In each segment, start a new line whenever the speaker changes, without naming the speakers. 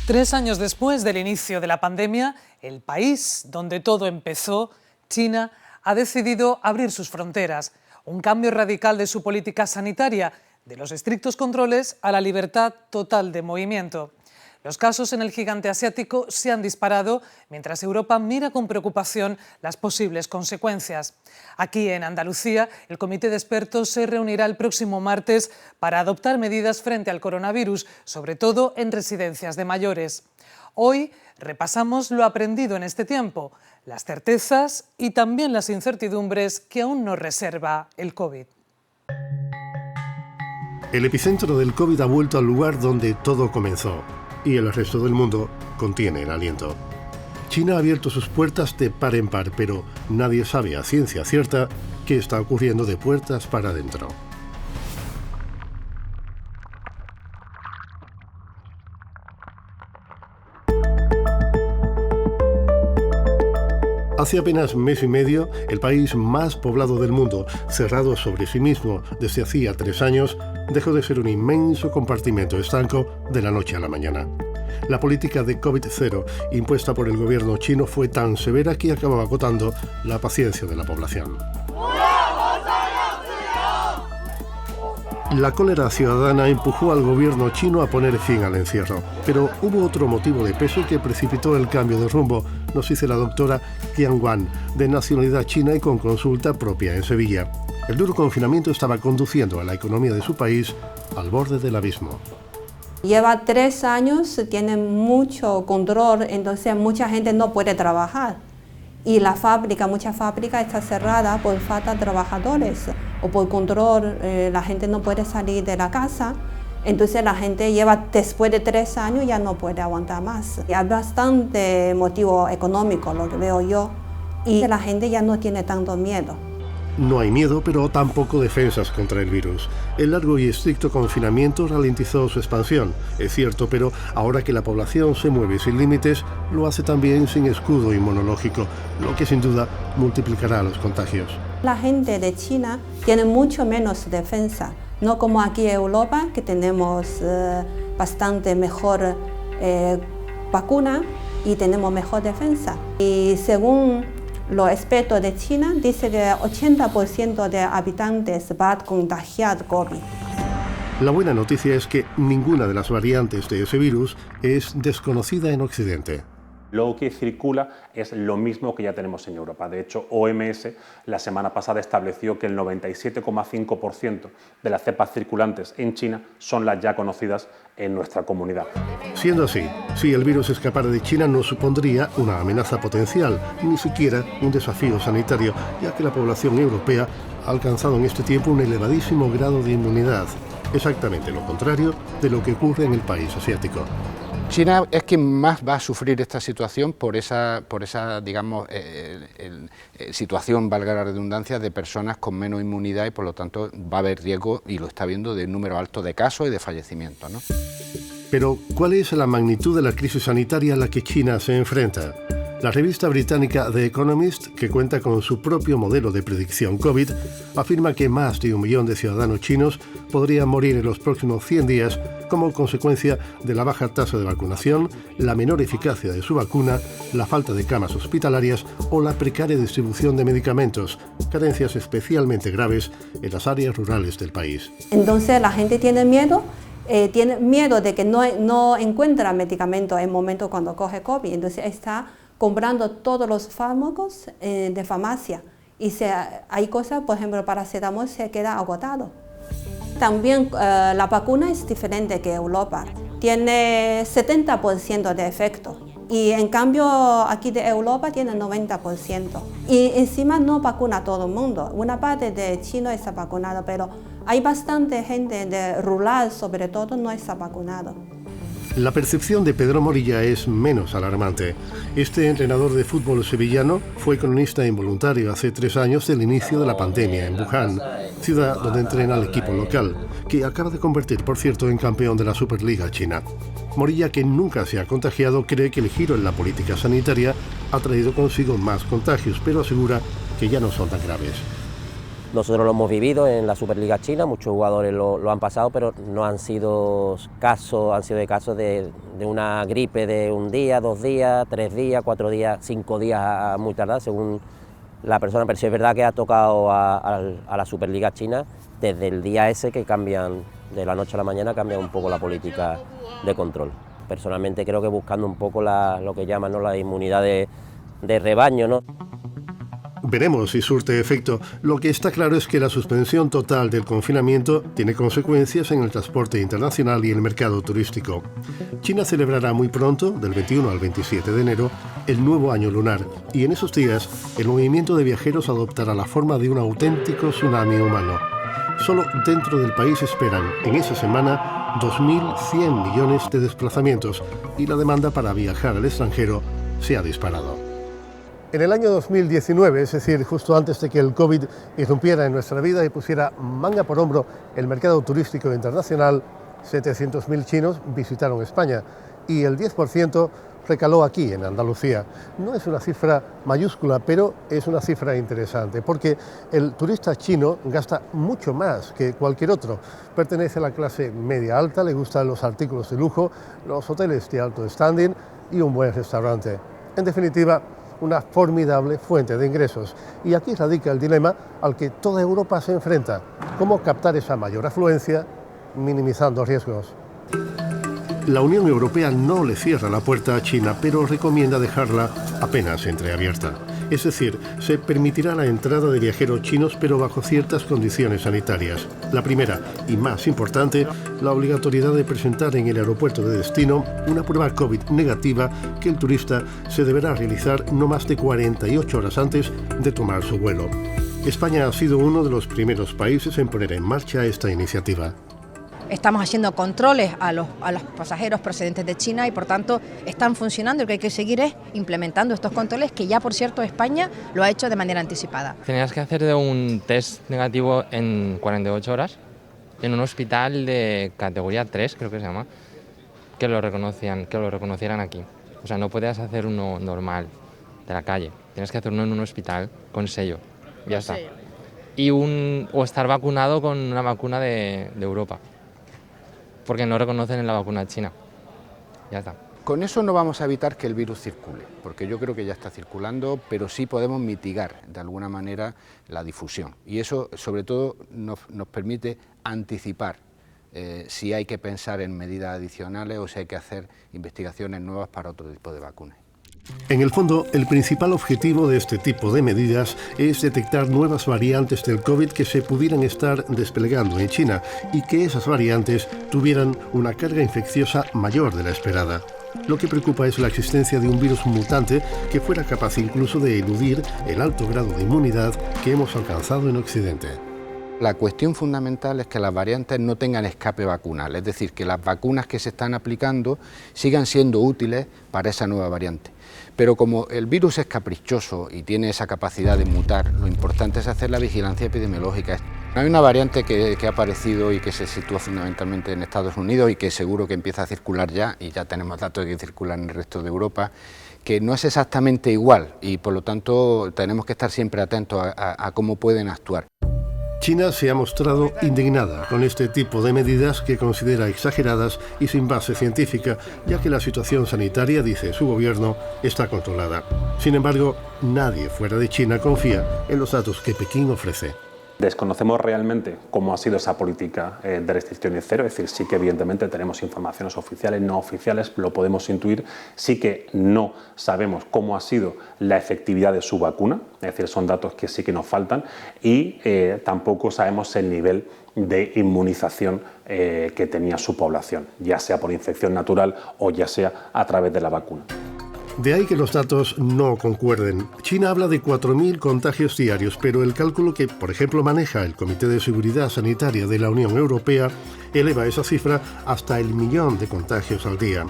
3 años después del inicio de la pandemia, el país donde todo empezó, China, ha decidido abrir sus fronteras. Un cambio radical de su política sanitaria, de los estrictos controles a la libertad total de movimiento. Los casos en el gigante asiático se han disparado, mientras Europa mira con preocupación las posibles consecuencias. Aquí en Andalucía, el comité de expertos se reunirá el próximo martes para adoptar medidas frente al coronavirus, sobre todo en residencias de mayores. Hoy repasamos lo aprendido en este tiempo, las certezas y también las incertidumbres que aún nos reserva el COVID.
El epicentro del COVID ha vuelto al lugar donde todo comenzó. Y el resto del mundo contiene el aliento. China ha abierto sus puertas de par en par, pero nadie sabe a ciencia cierta qué está ocurriendo de puertas para adentro. Hace apenas mes y medio, el país más poblado del mundo, cerrado sobre sí mismo desde hacía 3 años, dejó de ser un inmenso compartimento estanco de la noche a la mañana. La política de COVID-0 impuesta por el gobierno chino fue tan severa que acababa agotando la paciencia de la población. La cólera ciudadana empujó al gobierno chino a poner fin al encierro, pero hubo otro motivo de peso que precipitó el cambio de rumbo, nos dice la doctora Qian Wan, de nacionalidad china y con consulta propia en Sevilla. El duro confinamiento estaba conduciendo a la economía de su país al borde del abismo.
Lleva 3 años, tiene mucho control, entonces mucha gente no puede trabajar. Y muchas fábricas están cerradas por falta de trabajadores o por control, la gente no puede salir de la casa. Entonces la gente después de 3 años ya no puede aguantar más. Y hay bastante motivo económico, lo que veo yo, y la gente ya no tiene tanto miedo.
No hay miedo, pero tampoco defensas contra el virus. El largo y estricto confinamiento ralentizó su expansión, es cierto, pero ahora que la población se mueve sin límites, lo hace también sin escudo inmunológico, lo que sin duda multiplicará los contagios.
La gente de China tiene mucho menos defensa, no como aquí en Europa, que tenemos bastante mejor vacuna y tenemos mejor defensa. Y según los expertos de China, dice que 80% de habitantes va a contagiar COVID.
La buena noticia es que ninguna de las variantes de ese virus es desconocida en Occidente.
Lo que circula es lo mismo que ya tenemos en Europa. De hecho, OMS la semana pasada estableció que el 97,5% de las cepas circulantes en China son las ya conocidas en nuestra comunidad.
Siendo así, si el virus escapara de China no supondría una amenaza potencial, ni siquiera un desafío sanitario, ya que la población europea ha alcanzado en este tiempo un elevadísimo grado de inmunidad. Exactamente lo contrario de lo que ocurre en el país asiático.
China es quien más va a sufrir esta situación por esa digamos, situación, valga la redundancia, de personas con menos inmunidad y por lo tanto va a haber riesgo, y lo está viendo, de un número alto de casos y de fallecimientos, ¿no?
Pero, ¿cuál es la magnitud de la crisis sanitaria a la que China se enfrenta? La revista británica The Economist, que cuenta con su propio modelo de predicción COVID, afirma que más de 1 millón de ciudadanos chinos podrían morir en los próximos 100 días como consecuencia de la baja tasa de vacunación, la menor eficacia de su vacuna, la falta de camas hospitalarias o la precaria distribución de medicamentos, carencias especialmente graves en las áreas rurales del país.
Entonces la gente tiene miedo de que no encuentra medicamentos en el momento cuando coge COVID, entonces está comprando todos los fármacos de farmacia y hay cosas, por ejemplo, paracetamol se queda agotado. También la vacuna es diferente que Europa, tiene 70% de efecto y en cambio aquí de Europa tiene 90%. Y encima no vacuna a todo el mundo, una parte de China está vacunado, pero hay bastante gente de rural sobre todo no está vacunado.
La percepción de Pedro Morilla es menos alarmante. Este entrenador de fútbol sevillano fue cronista involuntario hace 3 años del inicio de la pandemia en Wuhan, ciudad donde entrena al equipo local, que acaba de convertir, por cierto, en campeón de la Superliga china. Morilla, que nunca se ha contagiado, cree que el giro en la política sanitaria ha traído consigo más contagios, pero asegura que ya no son tan graves.
Nosotros lo hemos vivido en la Superliga China, muchos jugadores lo han pasado, pero no han sido casos, han sido casos de una gripe de un día, 2 días, 3 días, 4 días, 5 días muy tardar, según la persona. Pero sí es verdad que ha tocado a la Superliga China desde el día ese que cambian, de la noche a la mañana, cambia un poco la política de control. Personalmente creo que buscando un poco lo que llaman, ¿no?, la inmunidad de rebaño, ¿no?
Veremos si surte efecto. Lo que está claro es que la suspensión total del confinamiento tiene consecuencias en el transporte internacional y el mercado turístico. China celebrará muy pronto, del 21 al 27 de enero, el nuevo año lunar, y en esos días el movimiento de viajeros adoptará la forma de un auténtico tsunami humano. Solo dentro del país esperan, en esa semana, 2.100 millones de desplazamientos, y la demanda para viajar al extranjero se ha disparado. En el año 2019, es decir, justo antes de que el COVID irrumpiera en nuestra vida y pusiera manga por hombro el mercado turístico internacional, 700.000 chinos visitaron España y el 10% recaló aquí, en Andalucía. No es una cifra mayúscula, pero es una cifra interesante, porque el turista chino gasta mucho más que cualquier otro. Pertenece a la clase media alta, le gustan los artículos de lujo, los hoteles de alto standing y un buen restaurante. En definitiva, una formidable fuente de ingresos. Y aquí radica el dilema al que toda Europa se enfrenta: cómo captar esa mayor afluencia, minimizando riesgos. La Unión Europea no le cierra la puerta a China, pero recomienda dejarla apenas entreabierta. Es decir, se permitirá la entrada de viajeros chinos, pero bajo ciertas condiciones sanitarias. La primera, y más importante, la obligatoriedad de presentar en el aeropuerto de destino una prueba COVID negativa que el turista se deberá realizar no más de 48 horas antes de tomar su vuelo. España ha sido uno de los primeros países en poner en marcha esta iniciativa.
Estamos haciendo controles a los pasajeros procedentes de China y por tanto están funcionando. Lo que hay que seguir es implementando estos controles, que ya por cierto España lo ha hecho de manera anticipada.
Tenías que hacer un test negativo en 48 horas en un hospital de categoría 3, creo que se llama, que lo reconocieran aquí. O sea, no podías hacer uno normal de la calle, tienes que hacer uno en un hospital con sello, ya está. Y o estar vacunado con una vacuna de Europa, porque no reconocen en la vacuna china. Ya está.
Con eso no vamos a evitar que el virus circule, porque yo creo que ya está circulando, pero sí podemos mitigar de alguna manera la difusión. Y eso, sobre todo, nos permite anticipar si hay que pensar en medidas adicionales o si hay que hacer investigaciones nuevas para otro tipo de vacunas.
En el fondo, el principal objetivo de este tipo de medidas es detectar nuevas variantes del COVID que se pudieran estar desplegando en China y que esas variantes tuvieran una carga infecciosa mayor de la esperada. Lo que preocupa es la existencia de un virus mutante que fuera capaz incluso de eludir el alto grado de inmunidad que hemos alcanzado en Occidente.
La cuestión fundamental es que las variantes no tengan escape vacunal, es decir, que las vacunas que se están aplicando sigan siendo útiles para esa nueva variante. Pero como el virus es caprichoso y tiene esa capacidad de mutar, lo importante es hacer la vigilancia epidemiológica. Hay una variante que ha aparecido y que se sitúa fundamentalmente en Estados Unidos y que seguro que empieza a circular ya, y ya tenemos datos de que circula en el resto de Europa, que no es exactamente igual y por lo tanto tenemos que estar siempre atentos a cómo pueden actuar.
China se ha mostrado indignada con este tipo de medidas que considera exageradas y sin base científica, ya que la situación sanitaria, dice su gobierno, está controlada. Sin embargo, nadie fuera de China confía en los datos que Pekín ofrece.
Desconocemos realmente cómo ha sido esa política de restricciones cero, es decir, sí que evidentemente tenemos informaciones oficiales, no oficiales, lo podemos intuir, sí que no sabemos cómo ha sido la efectividad de su vacuna, es decir, son datos que sí que nos faltan y tampoco sabemos el nivel de inmunización que tenía su población, ya sea por infección natural o ya sea a través de la vacuna.
De ahí que los datos no concuerden. China habla de 4.000 contagios diarios, pero el cálculo que, por ejemplo, maneja el Comité de Seguridad Sanitaria de la Unión Europea eleva esa cifra hasta el 1.000.000 de contagios al día.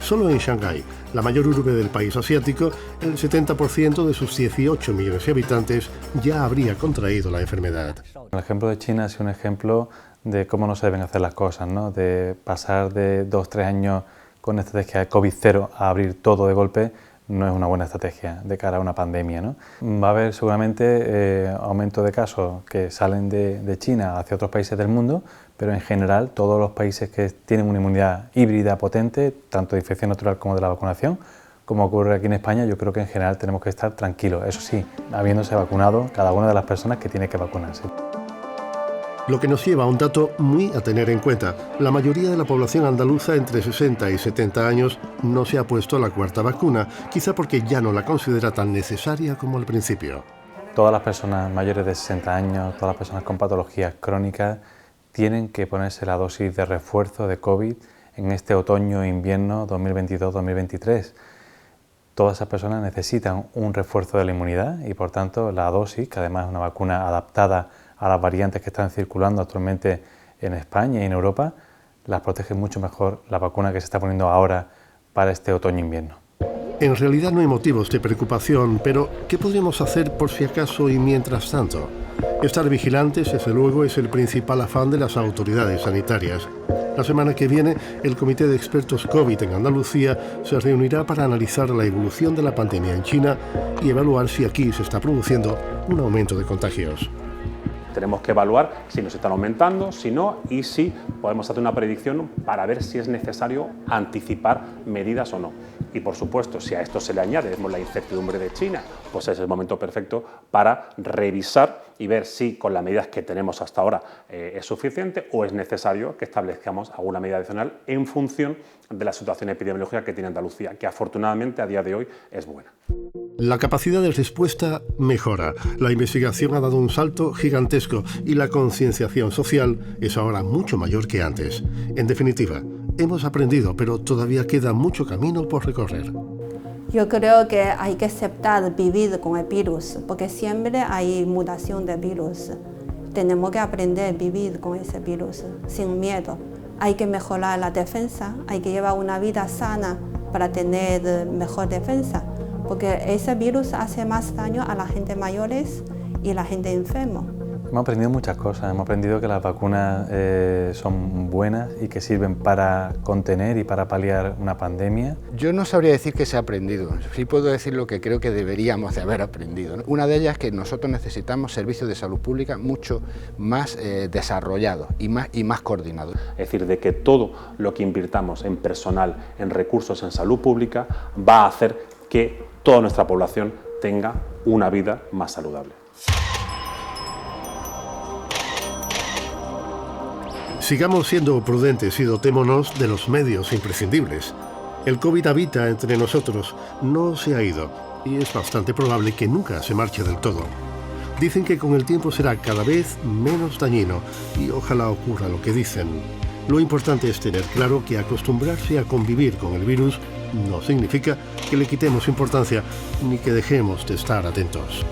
Solo en Shanghái, la mayor urbe del país asiático, el 70% de sus 18 millones de habitantes ya habría contraído la enfermedad.
El ejemplo de China es un ejemplo de cómo no se deben hacer las cosas, ¿no? De pasar de 2 o 3 años con estrategia de COVID-0 a abrir todo de golpe, no es una buena estrategia de cara a una pandemia, ¿no? Va a haber seguramente aumento de casos que salen de China hacia otros países del mundo, pero en general todos los países que tienen una inmunidad híbrida potente, tanto de infección natural como de la vacunación, como ocurre aquí en España, yo creo que en general tenemos que estar tranquilos, eso sí, habiéndose vacunado cada una de las personas que tiene que vacunarse.
Lo que nos lleva a un dato muy a tener en cuenta. La mayoría de la población andaluza entre 60 y 70 años no se ha puesto la cuarta vacuna, quizá porque ya no la considera tan necesaria como al principio.
Todas las personas mayores de 60 años, todas las personas con patologías crónicas, tienen que ponerse la dosis de refuerzo de COVID en este otoño e invierno 2022-2023. Todas esas personas necesitan un refuerzo de la inmunidad y por tanto la dosis, que además es una vacuna adaptada a las variantes que están circulando actualmente en España y en Europa, las protege mucho mejor la vacuna que se está poniendo ahora para este otoño-invierno.
En realidad no hay motivos de preocupación, pero ¿qué podríamos hacer por si acaso y mientras tanto? Estar vigilantes, desde luego, es el principal afán de las autoridades sanitarias. La semana que viene, el Comité de Expertos COVID en Andalucía se reunirá para analizar la evolución de la pandemia en China y evaluar si aquí se está produciendo un aumento de contagios.
Tenemos que evaluar si nos están aumentando, si no, y si podemos hacer una predicción para ver si es necesario anticipar medidas o no. Y por supuesto, si a esto se le añade la incertidumbre de China, pues es el momento perfecto para revisar y ver si con las medidas que tenemos hasta ahora es suficiente o es necesario que establezcamos alguna medida adicional en función de la situación epidemiológica que tiene Andalucía, que afortunadamente a día de hoy es buena.
La capacidad de respuesta mejora, la investigación ha dado un salto gigantesco y la concienciación social es ahora mucho mayor que antes. En definitiva, hemos aprendido, pero todavía queda mucho camino por recorrer.
Yo creo que hay que aceptar vivir con el virus, porque siempre hay mutación del virus. Tenemos que aprender a vivir con ese virus sin miedo. Hay que mejorar la defensa, hay que llevar una vida sana para tener mejor defensa, porque ese virus hace más daño a la gente mayores y a la gente enferma.
Hemos aprendido muchas cosas, hemos aprendido que las vacunas son buenas y que sirven para contener y para paliar una pandemia.
Yo no sabría decir que se ha aprendido, sí puedo decir lo que creo que deberíamos de haber aprendido, ¿no? Una de ellas es que nosotros necesitamos servicios de salud pública mucho más desarrollados y más coordinados.
Es decir, de que todo lo que invirtamos en personal, en recursos, en salud pública, va a hacer que toda nuestra población tenga una vida más saludable.
Sigamos siendo prudentes y dotémonos de los medios imprescindibles. El COVID habita entre nosotros, no se ha ido y es bastante probable que nunca se marche del todo. Dicen que con el tiempo será cada vez menos dañino y ojalá ocurra lo que dicen. Lo importante es tener claro que acostumbrarse a convivir con el virus no significa que le quitemos importancia ni que dejemos de estar atentos.